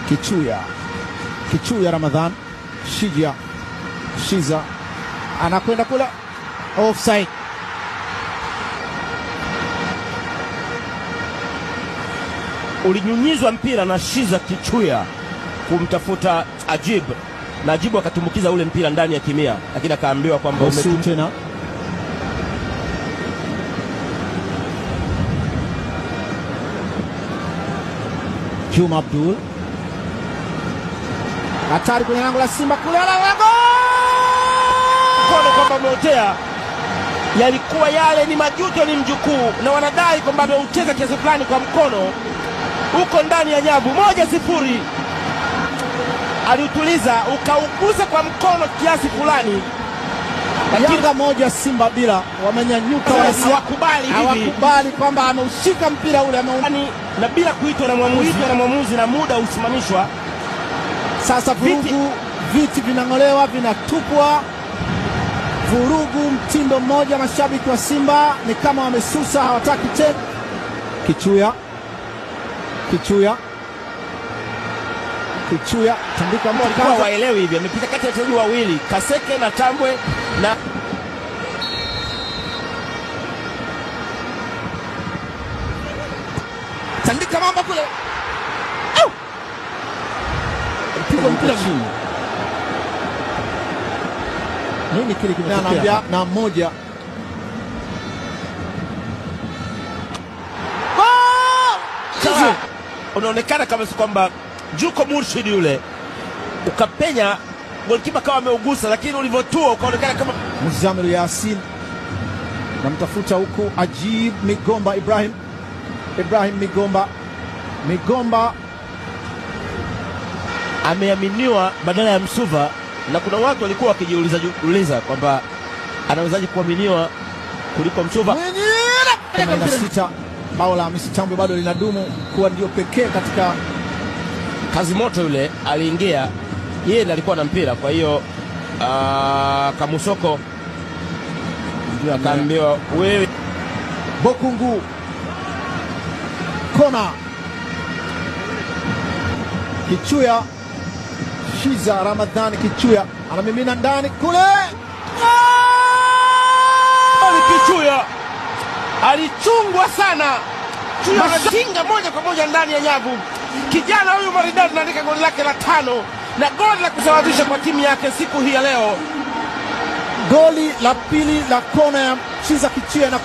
Kichuya Ramadhan. Shiza anakwenda kula offside. Ulinyunyizwa mpira na Shiza Kichuya kumtafuta Ajib, na Ajib akatumbukiza ule mpira ndani ya kimia, lakini akaambiwa kwamba tena. Juma Abdul hatari kwenye lango la Simba kule, kono kwamba ameotea. Yalikuwa yale ni majuto, ni mjukuu, na wanadai kwamba ameuteza kiasi fulani kwa mkono huko ndani ya nyavu. 1-0 aliutuliza, ukaugusa kwa mkono kiasi fulani. Yanga 1 Simba bila, wamenyanyuka, hawakubali kwamba ameushika mpira ule na bila kuitwa na mwamuzi na muda usimamishwa. Sasa viti vinang'olewa, vinatupwa, vurugu mtindo mmoja. Mashabiki wa Simba ni kama wamesusa, hawataki tena. Kichuya tandika kwa waelewi hivi, amepita kati ya wachezaji wawili, Kaseke na Tambwe, na tandika mamba kule. Pigo mpira chini. Nini kile kimetokea? Na moja. Unaonekana kama kwamba Juko Murshid yule ukapenya, golikipa kama ameugusa, lakini ulivyotua ukaonekana kama Muzamiru Yasin namtafuta huku Ajib Migomba. Ibrahim Migomba ameaminiwa badala ya Msuva, na kuna watu walikuwa wakijiuliza kwamba anawezaje kuaminiwa kuliko Msuva. 16 bao la Hamisi Tambwe bado linadumu kuwa ndio pekee katika kazi moto. Yule aliingia, yeye ndiye alikuwa na mpira, kwa hiyo Kamusoko ndio akaambiwa wewe. Bokungu kona. Kichuya, Shiza Ramadhani. Kichuya anamimina ndani kule. Kichuya alichungwa sana, anatinga moja kwa moja ndani ya nyavu. Kijana huyu maridadi anaandika goli lake la 5 na goli la kusawazisha kwa timu yake siku hii ya leo. Goli la pili la kona ya Shiza Kichuya na